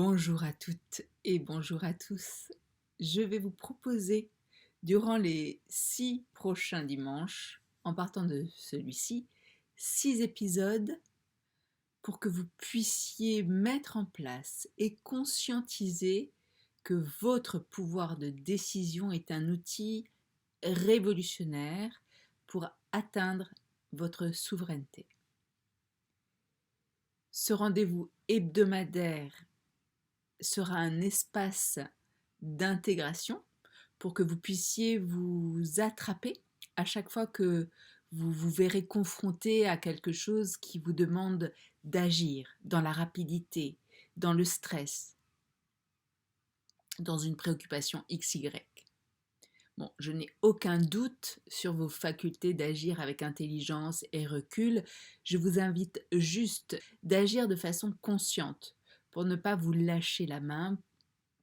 Bonjour à toutes et bonjour à tous. Je vais vous proposer, durant les 6 prochains dimanches, en partant de celui-ci, 6 épisodes pour que vous puissiez mettre en place et conscientiser que votre pouvoir de décision est un outil révolutionnaire pour atteindre votre souveraineté. Ce rendez-vous hebdomadaire sera un espace d'intégration pour que vous puissiez vous attraper à chaque fois que vous vous verrez confronté à quelque chose qui vous demande d'agir dans la rapidité, dans le stress, dans une préoccupation XY. Bon, je n'ai aucun doute sur vos facultés d'agir avec intelligence et recul. Je vous invite juste d'agir de façon consciente pour ne pas vous lâcher la main,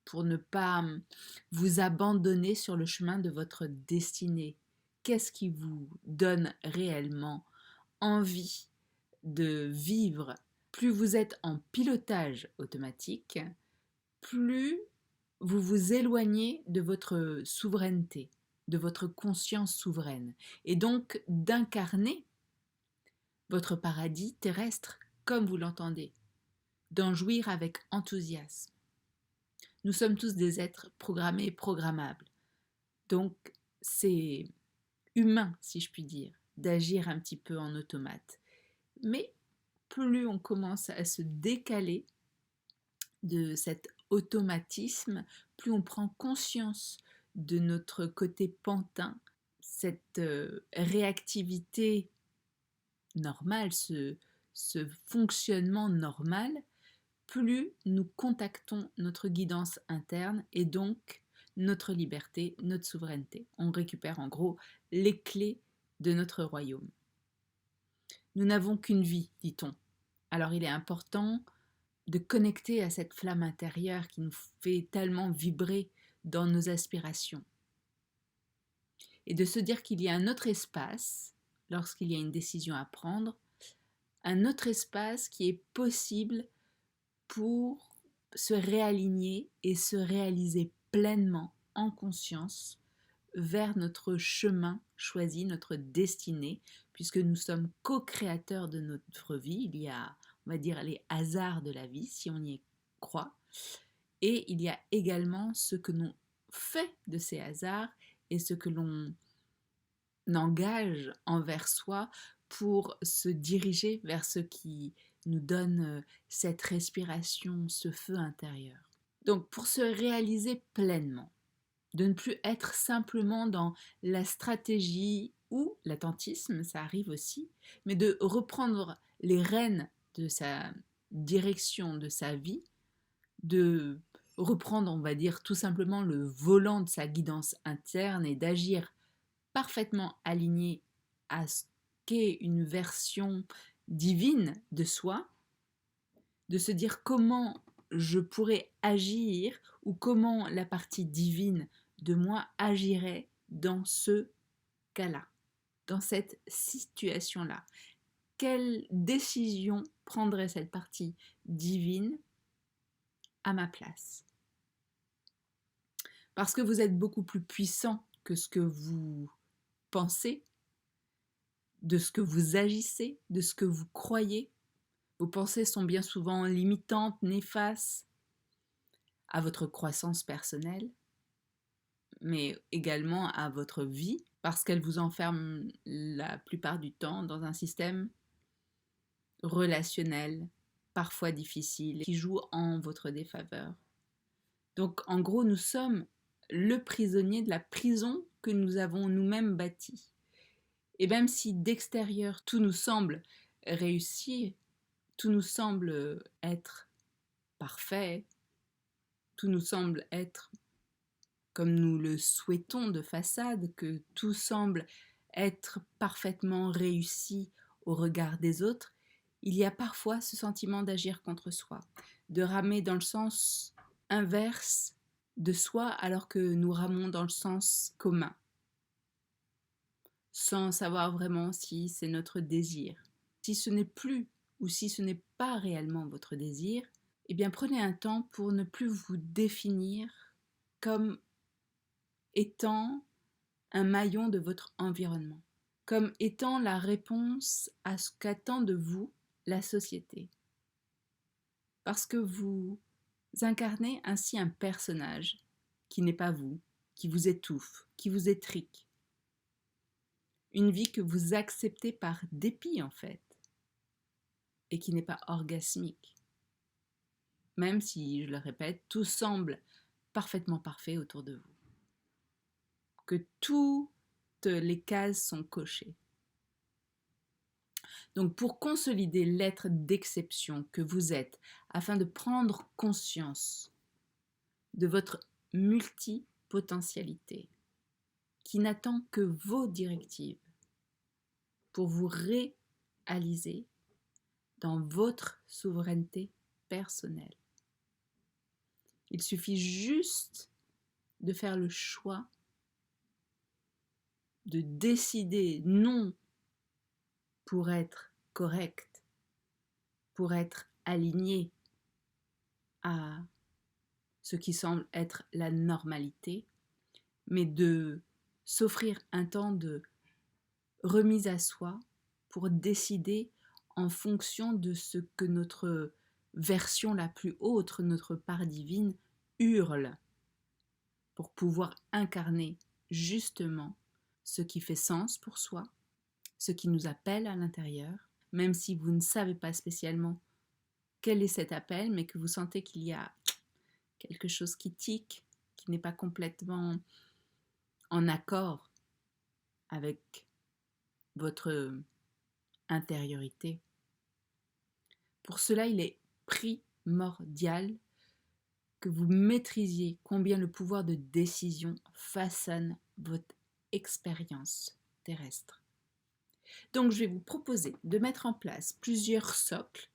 pour ne pas vous abandonner sur le chemin de votre destinée. Qu'est-ce qui vous donne réellement envie de vivre? Plus vous êtes en pilotage automatique, plus vous vous éloignez de votre souveraineté, de votre conscience souveraine, et donc d'incarner votre paradis terrestre comme vous l'entendez, d'en jouir avec enthousiasme. Nous sommes tous des êtres programmés et programmables. Donc, c'est humain, si je puis dire, d'agir un petit peu en automate. Mais plus on commence à se décaler de cet automatisme, plus on prend conscience de notre côté pantin, cette réactivité normale, ce fonctionnement normal, plus nous contactons notre guidance interne et donc notre liberté, notre souveraineté. On récupère en gros les clés de notre royaume. Nous n'avons qu'une vie, dit-on. Alors il est important de connecter à cette flamme intérieure qui nous fait tellement vibrer dans nos aspirations. Et de se dire qu'il y a un autre espace, lorsqu'il y a une décision à prendre, un autre espace qui est possible pour se réaligner et se réaliser pleinement en conscience vers notre chemin choisi, notre destinée, puisque nous sommes co-créateurs de notre vie. Il y a, on va dire, les hasards de la vie, si on y croit, et il y a également ce que l'on fait de ces hasards et ce que l'on engage envers soi pour se diriger vers ce qui nous donne cette respiration, ce feu intérieur. Donc pour se réaliser pleinement, de ne plus être simplement dans la stratégie ou l'attentisme, ça arrive aussi, mais de reprendre les rênes de sa direction, de sa vie, de reprendre, on va dire, tout simplement le volant de sa guidance interne et d'agir parfaitement aligné à ce qu'est une version divine de soi, de se dire comment je pourrais agir ou comment la partie divine de moi agirait dans ce cas-là, dans cette situation-là. Quelle décision prendrait cette partie divine à ma place? Parce que vous êtes beaucoup plus puissant que ce que vous pensez, de ce que vous agissez, de ce que vous croyez. Vos pensées sont bien souvent limitantes, néfastes à votre croissance personnelle, mais également à votre vie, parce qu'elles vous enferment la plupart du temps dans un système relationnel, parfois difficile, qui joue en votre défaveur. Donc en gros, nous sommes le prisonnier de la prison que nous avons nous-mêmes bâtie. Et même si d'extérieur tout nous semble réussir, tout nous semble être parfait, tout nous semble être comme nous le souhaitons de façade, que tout semble être parfaitement réussi au regard des autres, il y a parfois ce sentiment d'agir contre soi, de ramer dans le sens inverse de soi alors que nous ramons dans le sens commun, sans savoir vraiment si c'est notre désir. Si ce n'est plus ou si ce n'est pas réellement votre désir, eh bien prenez un temps pour ne plus vous définir comme étant un maillon de votre environnement, comme étant la réponse à ce qu'attend de vous la société. Parce que vous incarnez ainsi un personnage qui n'est pas vous, qui vous étouffe, qui vous étrique. Une vie que vous acceptez par dépit en fait, et qui n'est pas orgasmique. Même si, je le répète, tout semble parfaitement parfait autour de vous. Que toutes les cases sont cochées. Donc pour consolider l'être d'exception que vous êtes, afin de prendre conscience de votre multipotentialité, qui n'attend que vos directives pour vous réaliser dans votre souveraineté personnelle. Il suffit juste de faire le choix de décider non pour être correct, pour être aligné à ce qui semble être la normalité, mais de s'offrir un temps de remise à soi pour décider en fonction de ce que notre version la plus haute, notre part divine, hurle pour pouvoir incarner justement ce qui fait sens pour soi, ce qui nous appelle à l'intérieur, même si vous ne savez pas spécialement quel est cet appel, mais que vous sentez qu'il y a quelque chose qui tique, qui n'est pas complètement en accord avec votre intériorité. Pour cela, il est primordial que vous maîtrisiez combien le pouvoir de décision façonne votre expérience terrestre. Donc, je vais vous proposer de mettre en place plusieurs socles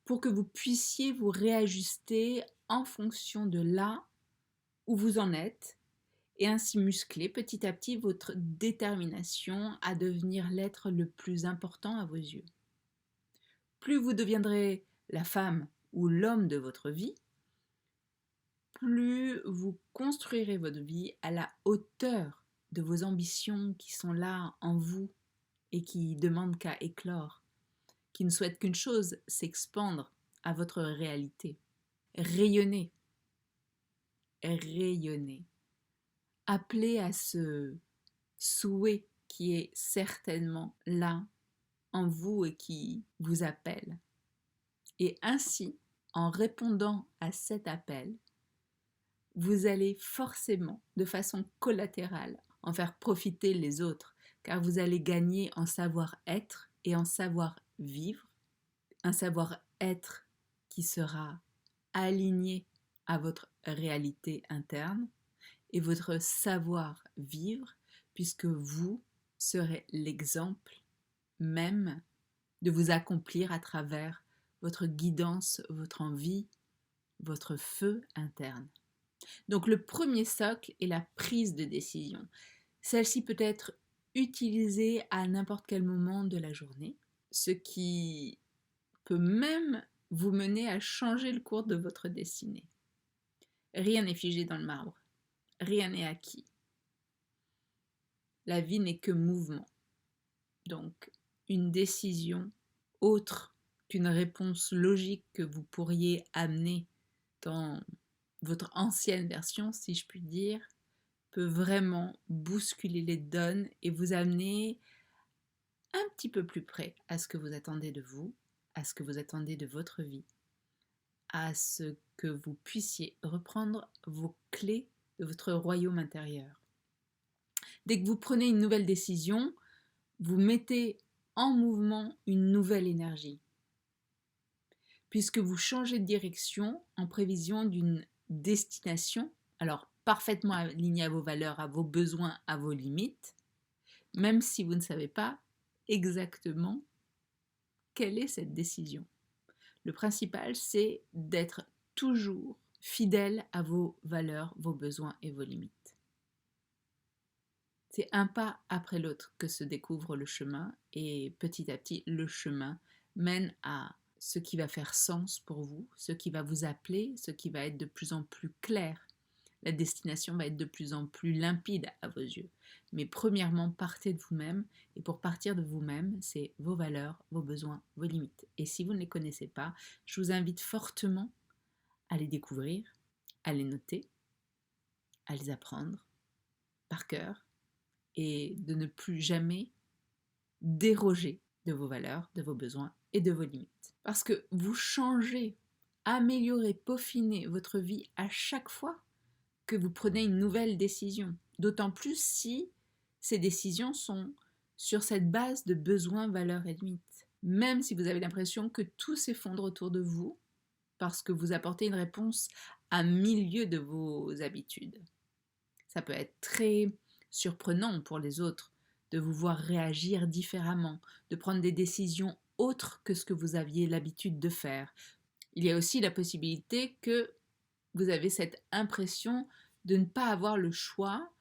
pour que vous puissiez vous réajuster en fonction de là où vous en êtes et ainsi muscler petit à petit votre détermination à devenir l'être le plus important à vos yeux. Plus vous deviendrez la femme ou l'homme de votre vie, plus vous construirez votre vie à la hauteur de vos ambitions qui sont là en vous et qui demandent qu'à éclore, qui ne souhaitent qu'une chose, s'expandre à votre réalité. Rayonnez, rayonnez. Appelez à ce souhait qui est certainement là en vous et qui vous appelle. Et ainsi, en répondant à cet appel, vous allez forcément, de façon collatérale, en faire profiter les autres, car vous allez gagner en savoir-être et en savoir-vivre, un savoir-être qui sera aligné à votre réalité interne et votre savoir-vivre, puisque vous serez l'exemple même de vous accomplir à travers votre guidance, votre envie, votre feu interne. Donc le premier socle est la prise de décision. Celle-ci peut être utilisée à n'importe quel moment de la journée, ce qui peut même vous mener à changer le cours de votre destinée. Rien n'est figé dans le marbre, rien n'est acquis. La vie n'est que mouvement. Donc une décision autre qu'une réponse logique que vous pourriez amener dans votre ancienne version, si je puis dire, peut vraiment bousculer les donnes et vous amener un petit peu plus près à ce que vous attendez de vous, à ce que vous attendez de votre vie, à ce que vous puissiez reprendre vos clés de votre royaume intérieur. Dès que vous prenez une nouvelle décision, vous mettez en mouvement une nouvelle énergie, puisque vous changez de direction en prévision d'une destination, alors parfaitement alignée à vos valeurs, à vos besoins, à vos limites, même si vous ne savez pas exactement quelle est cette décision. Le principal, c'est d'être toujours fidèle à vos valeurs, vos besoins et vos limites. C'est un pas après l'autre que se découvre le chemin et petit à petit, le chemin mène à ce qui va faire sens pour vous, ce qui va vous appeler, ce qui va être de plus en plus clair. La destination va être de plus en plus limpide à vos yeux. Mais premièrement, partez de vous-même. Et pour partir de vous-même, c'est vos valeurs, vos besoins, vos limites. Et si vous ne les connaissez pas, je vous invite fortement à les découvrir, à les noter, à les apprendre par cœur et de ne plus jamais déroger de vos valeurs, de vos besoins et de vos limites. Parce que vous changez, améliorez, peaufinez votre vie à chaque fois que vous prenez une nouvelle décision. D'autant plus si ces décisions sont sur cette base de besoins, valeurs et limites. Même si vous avez l'impression que tout s'effondre autour de vous parce que vous apportez une réponse à milieu de vos habitudes. Ça peut être très surprenant pour les autres de vous voir réagir différemment, de prendre des décisions autres que ce que vous aviez l'habitude de faire. Il y a aussi la possibilité que vous avez cette impression de ne pas avoir le choix,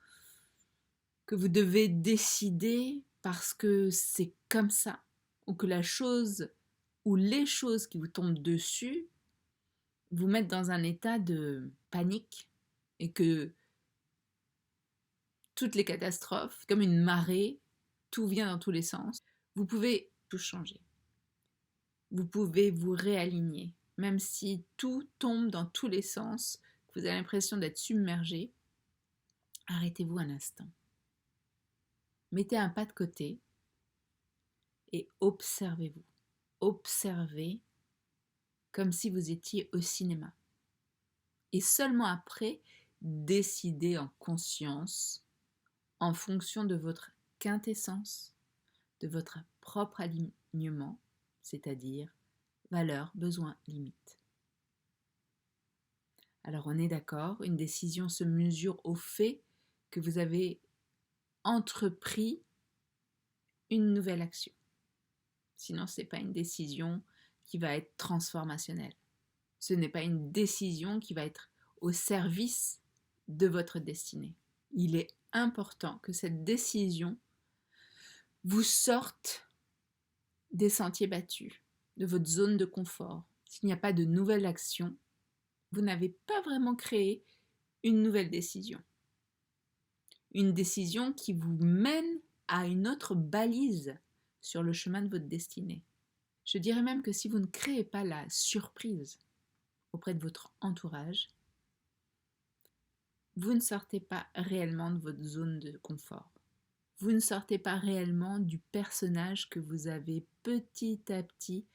que vous devez décider parce que c'est comme ça, ou que la chose ou les choses qui vous tombent dessus vous mettent dans un état de panique et que toutes les catastrophes, comme une marée, tout vient dans tous les sens. Vous pouvez tout changer. Vous pouvez vous réaligner. Même si tout tombe dans tous les sens, que vous avez l'impression d'être submergé, arrêtez-vous un instant. Mettez un pas de côté et observez-vous. Observez comme si vous étiez au cinéma. Et seulement après, décidez en conscience, en fonction de votre quintessence, de votre propre alignement, c'est-à-dire valeurs, besoins, limites. Alors on est d'accord, une décision se mesure au fait que vous avez entrepris une nouvelle action. Sinon, ce n'est pas une décision qui va être transformationnelle. Ce n'est pas une décision qui va être au service de votre destinée. Il est important que cette décision vous sorte des sentiers battus, de votre zone de confort. S'il n'y a pas de nouvelle action, vous n'avez pas vraiment créé une nouvelle décision. Une décision qui vous mène à une autre balise sur le chemin de votre destinée. Je dirais même que si vous ne créez pas la surprise auprès de votre entourage, vous ne sortez pas réellement de votre zone de confort. Vous ne sortez pas réellement du personnage que vous avez petit à petit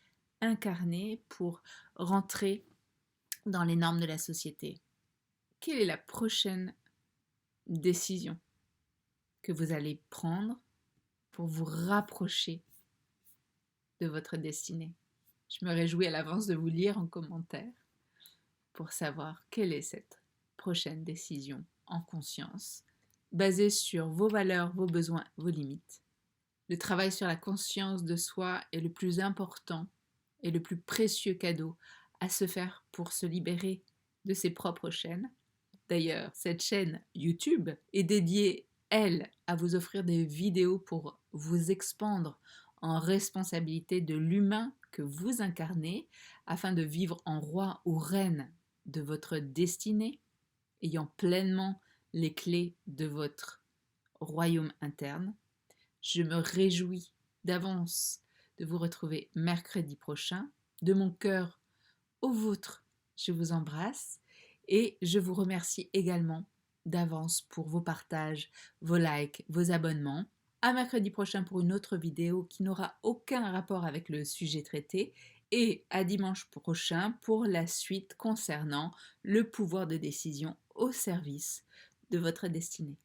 incarné pour rentrer dans les normes de la société. Quelle est la prochaine décision que vous allez prendre pour vous rapprocher de votre destinée? Je me réjouis à l'avance de vous lire en commentaire pour savoir quelle est cette prochaine décision en conscience, basée sur vos valeurs, vos besoins, vos limites. Le travail sur la conscience de soi est le plus important et le plus précieux cadeau à se faire pour se libérer de ses propres chaînes. D'ailleurs, cette chaîne YouTube est dédiée, elle, à vous offrir des vidéos pour vous expandre en responsabilité de l'humain que vous incarnez afin de vivre en roi ou reine de votre destinée, ayant pleinement les clés de votre royaume interne. Je me réjouis d'avance de vous retrouver mercredi prochain. De mon cœur au vôtre, je vous embrasse et je vous remercie également d'avance pour vos partages, vos likes, vos abonnements. À mercredi prochain pour une autre vidéo qui n'aura aucun rapport avec le sujet traité et à dimanche prochain pour la suite concernant le pouvoir de décision au service de votre destinée.